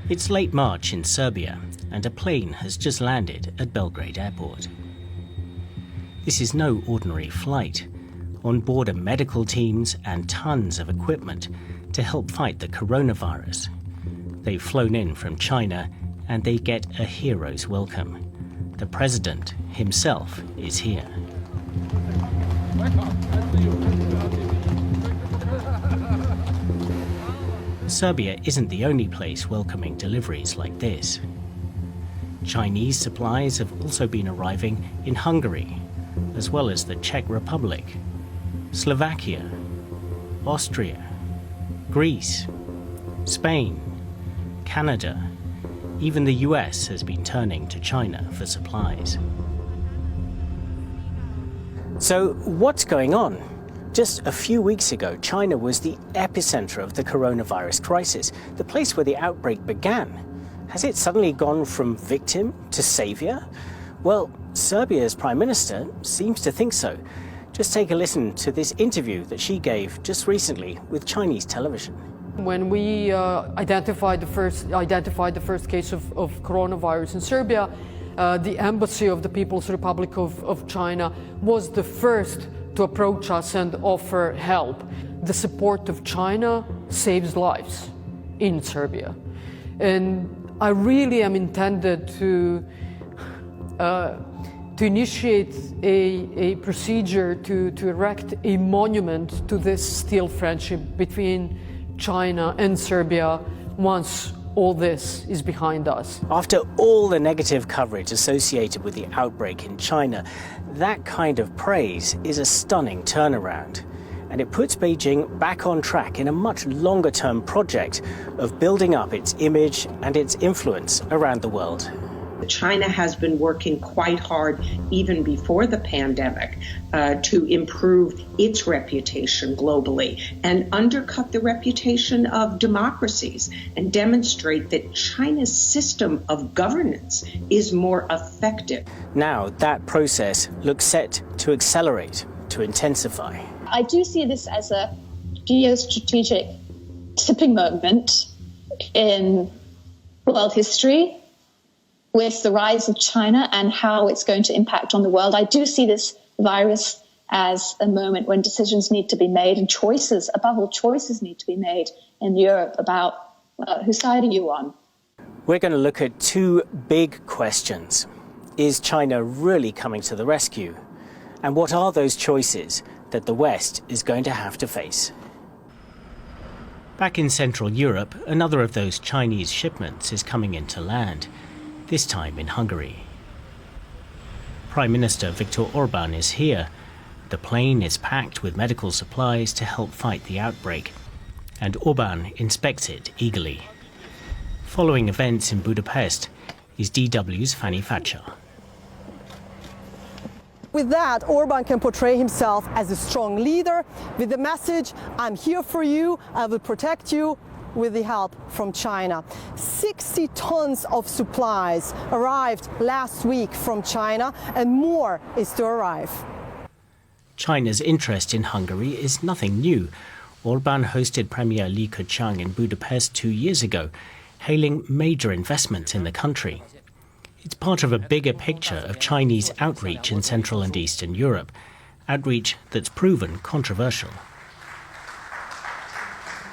It's late March in Serbia, and a plane has just landed at Belgrade Airport. This is no ordinary flight. On board are medical teams and tons of equipment to help fight the coronavirus. They've flown in from China, and they get a hero's welcome. The president himself is here. Serbia isn't the only place welcoming deliveries like this. Chinese supplies have also been arriving in Hungary, as well as the Czech Republic, Slovakia, Austria, Greece, Spain, Canada. Even the US has been turning to China for supplies. So what's going on? Just a few weeks ago, China was the epicenter of the coronavirus crisis, the place where the outbreak began. Has it suddenly gone from victim to savior? Well, Serbia's Prime Minister seems to think so. Just take a listen to this interview that she gave just recently with Chinese television. When we identified the first case of coronavirus in Serbia, the embassy of the People's Republic of China was the first to approach us and offer help. The support of China saves lives in Serbia. And I really am intended to initiate a procedure to erect a monument to this steel friendship between China and Serbia once all this is behind us. After all the negative coverage associated with the outbreak in China, that kind of praise is a stunning turnaround. And it puts Beijing back on track in a much longer-term project of building up its image and its influence around the world. China has been working quite hard, even before the pandemic, to improve its reputation globally and undercut the reputation of democracies and demonstrate that China's system of governance is more effective. Now that process looks set to accelerate, to intensify. I do see this as a geostrategic tipping moment in world history, with the rise of China and how it's going to impact on the world. I do see this virus as a moment when decisions need to be made and choices, above all, choices need to be made in Europe about whose side are you on? We're going to look at two big questions. Is China really coming to the rescue? And what are those choices that the West is going to have to face? Back in Central Europe, another of those Chinese shipments is coming into land. This time in Hungary. Prime Minister Viktor Orban is here. The plane is packed with medical supplies to help fight the outbreak, and Orban inspects it eagerly. Following events in Budapest is DW's Fanny Thatcher. With that, Orban can portray himself as a strong leader with the message, I'm here for you, I will protect you, with the help from China. 60 tons of supplies arrived last week from China, and more is to arrive. China's interest in Hungary is nothing new. Orban hosted Premier Li Keqiang in Budapest 2 years ago, hailing major investments in the country. It's part of a bigger picture of Chinese outreach in Central and Eastern Europe, outreach that's proven controversial.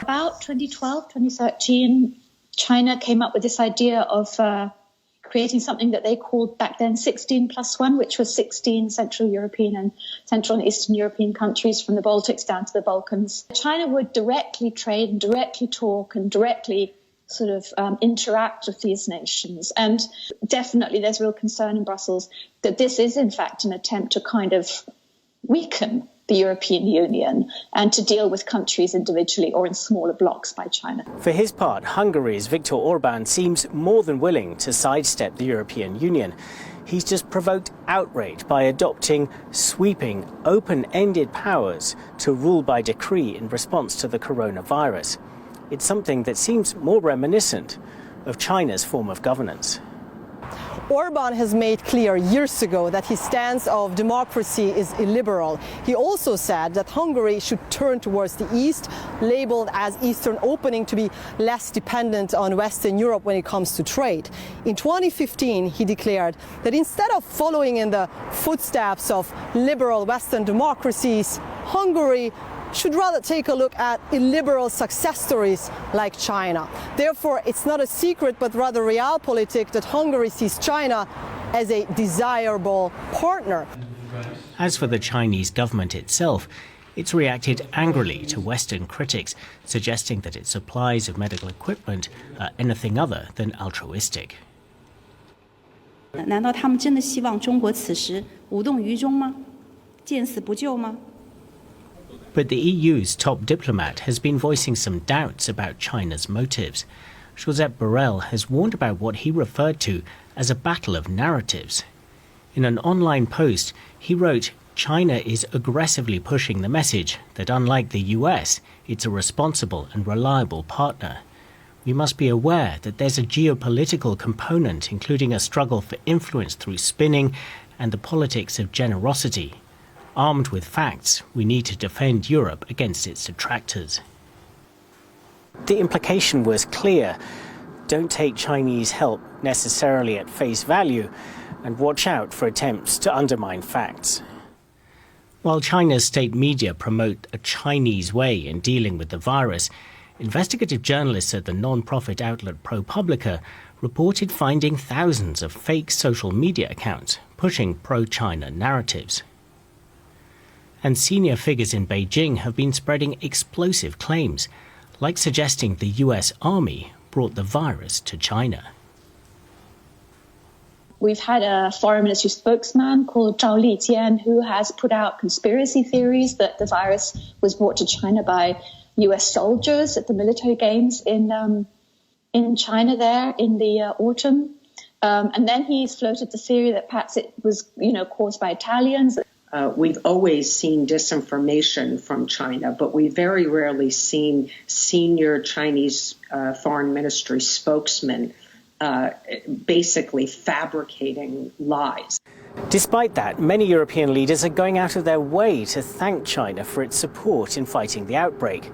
About 2012, 2013, China came up with this idea of creating something that they called back then 16+1, which was 16 Central European and Central and Eastern European countries from the Baltics down to the Balkans. China would directly trade and directly talk and directly sort of interact with these nations. And definitely there's real concern in Brussels that this is in fact an attempt to kind of weaken the European Union and to deal with countries individually or in smaller blocks by China. For his part, Hungary's Viktor Orban seems more than willing to sidestep the European Union. He's just provoked outrage by adopting sweeping, open-ended powers to rule by decree in response to the coronavirus. It's something that seems more reminiscent of China's form of governance. Orban has made clear years ago that his stance of democracy is illiberal. He also said that Hungary should turn towards the east, labeled as Eastern opening, to be less dependent on Western Europe when it comes to trade. In 2015, he declared that instead of following in the footsteps of liberal Western democracies, Hungary should rather take a look at illiberal success stories like China. Therefore, it's not a secret, but rather realpolitik, that Hungary sees China as a desirable partner. As for the Chinese government itself, it's reacted angrily to Western critics, suggesting that its supplies of medical equipment are anything other than altruistic. 难道他们真的希望中国此时无动于衷吗？见死不救吗？ But the EU's top diplomat has been voicing some doubts about China's motives. Josep Borrell has warned about what he referred to as a battle of narratives. In an online post, he wrote, China is aggressively pushing the message that unlike the US, it's a responsible and reliable partner. We must be aware that there's a geopolitical component, including a struggle for influence through spinning and the politics of generosity. Armed with facts, we need to defend Europe against its detractors. The implication was clear. Don't take Chinese help necessarily at face value, and watch out for attempts to undermine facts. While China's state media promote a Chinese way in dealing with the virus, investigative journalists at the non-profit outlet ProPublica reported finding thousands of fake social media accounts pushing pro-China narratives. And senior figures in Beijing have been spreading explosive claims, like suggesting the US Army brought the virus to China. We've had a foreign ministry spokesman called Zhao Lijian who has put out conspiracy theories that the virus was brought to China by US soldiers at the military games in China there in the autumn. And then he's floated the theory that perhaps it was, caused by Italians. We've always seen disinformation from China, but we've very rarely seen senior Chinese foreign ministry spokesmen basically fabricating lies. Despite that, many European leaders are going out of their way to thank China for its support in fighting the outbreak,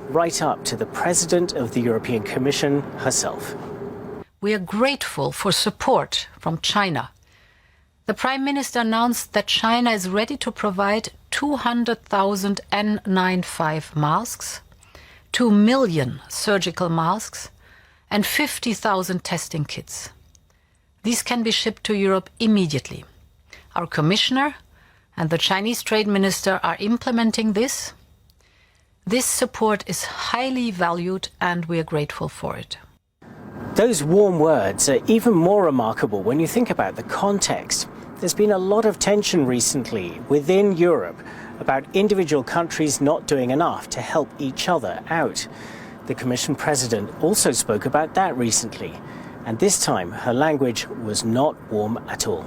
right up to the President of the European Commission herself. We are grateful for support from China. The Prime Minister announced that China is ready to provide 200,000 N95 masks, 2 million surgical masks, and 50,000 testing kits. These can be shipped to Europe immediately. Our Commissioner and the Chinese Trade Minister are implementing this. This support is highly valued and we are grateful for it. Those warm words are even more remarkable when you think about the context. There's been a lot of tension recently within Europe about individual countries not doing enough to help each other out. The Commission President also spoke about that recently, and this time her language was not warm at all.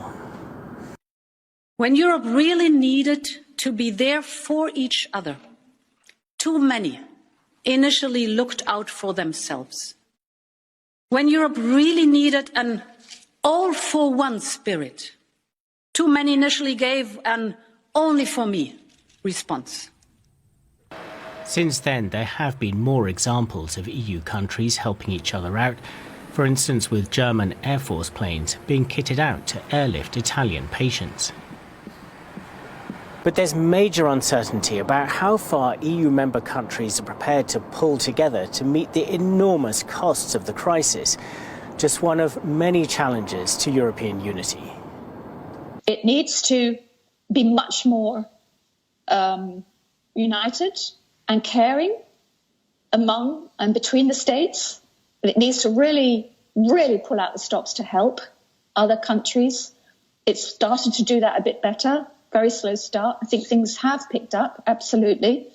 When Europe really needed to be there for each other, too many initially looked out for themselves. When Europe really needed an all-for-one spirit, too many initially gave an only-for-me response. Since then, there have been more examples of EU countries helping each other out, for instance with German Air Force planes being kitted out to airlift Italian patients. But there's major uncertainty about how far EU member countries are prepared to pull together to meet the enormous costs of the crisis, just one of many challenges to European unity. It needs to be much more united and caring among and between the states. It needs to really, really pull out the stops to help other countries. It's started to do that a bit better. Very slow start. I think things have picked up, absolutely.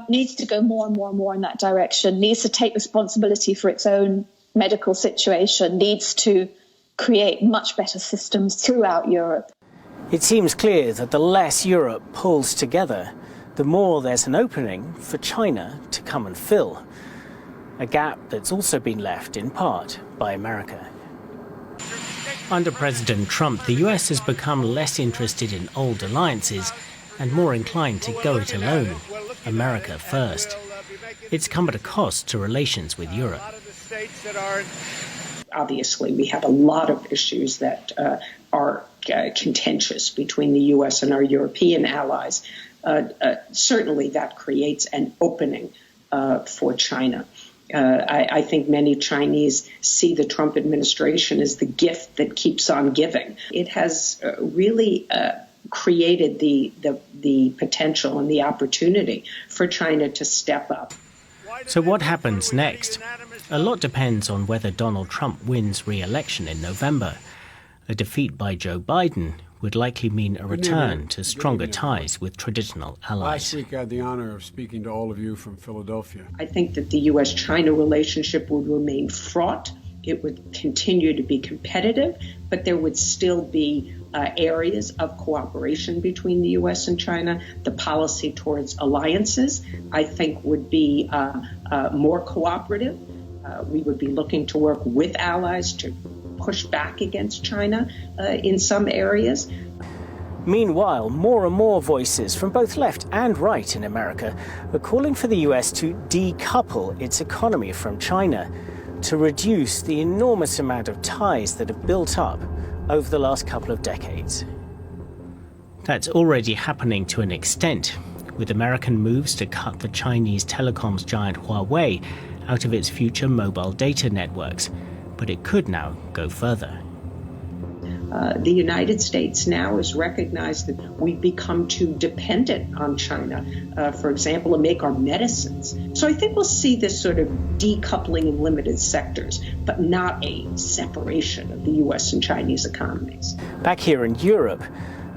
Needs to go more and more and more in that direction, needs to take responsibility for its own medical situation, needs to create much better systems throughout Europe. It seems clear that the less Europe pulls together, the more there's an opening for China to come and fill, a gap that's also been left in part by America. Under President Trump, the US has become less interested in old alliances and more inclined to go it alone, America first. It's come at a cost to relations with Europe. Obviously, we have a lot of issues that are contentious between the U.S. and our European allies. Certainly, that creates an opening for China. I think many Chinese see the Trump administration as the gift that keeps on giving. It has really created the potential and the opportunity for China to step up. So what happens next? A lot depends on whether Donald Trump wins re-election in November. A defeat by Joe Biden would likely mean a return to stronger ties with traditional allies. Last week I had the honor of speaking to all of you from Philadelphia. I think that the U.S.-China relationship would remain fraught. It would continue to be competitive, but there would still be areas of cooperation between the U.S. and China. The policy towards alliances, I think, would be more cooperative. We would be looking to work with allies to push back against China in some areas. Meanwhile, more and more voices from both left and right in America are calling for the US to decouple its economy from China, to reduce the enormous amount of ties that have built up over the last couple of decades. That's already happening to an extent, with American moves to cut the Chinese telecoms giant Huawei out of its future mobile data networks. But it could now go further. The United States now has recognized that we've become too dependent on China, for example, to make our medicines. So I think we'll see this sort of decoupling in limited sectors, but not a separation of the U.S. and Chinese economies. Back here in Europe,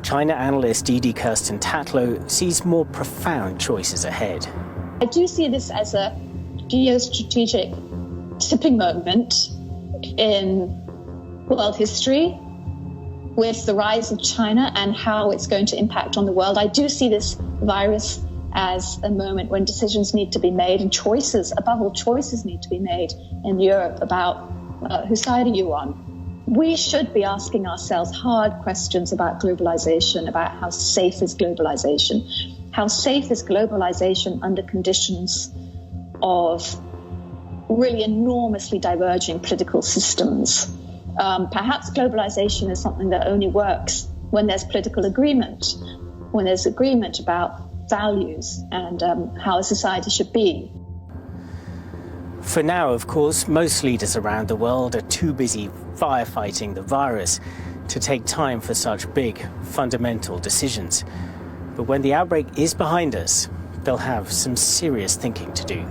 China analyst Didi Kirsten Tatlow sees more profound choices ahead. I do see this as a geostrategic tipping moment in world history with the rise of China and how it's going to impact on the world. I do see this virus as a moment when decisions need to be made and choices, above all, choices need to be made in Europe about whose side are you on. We should be asking ourselves hard questions about globalization, about how safe is globalization? How safe is globalization under conditions of really enormously diverging political systems? Perhaps globalization is something that only works when there's political agreement, when there's agreement about values and how a society should be. For now, of course, most leaders around the world are too busy firefighting the virus to take time for such big, fundamental decisions. But when the outbreak is behind us, they'll have some serious thinking to do.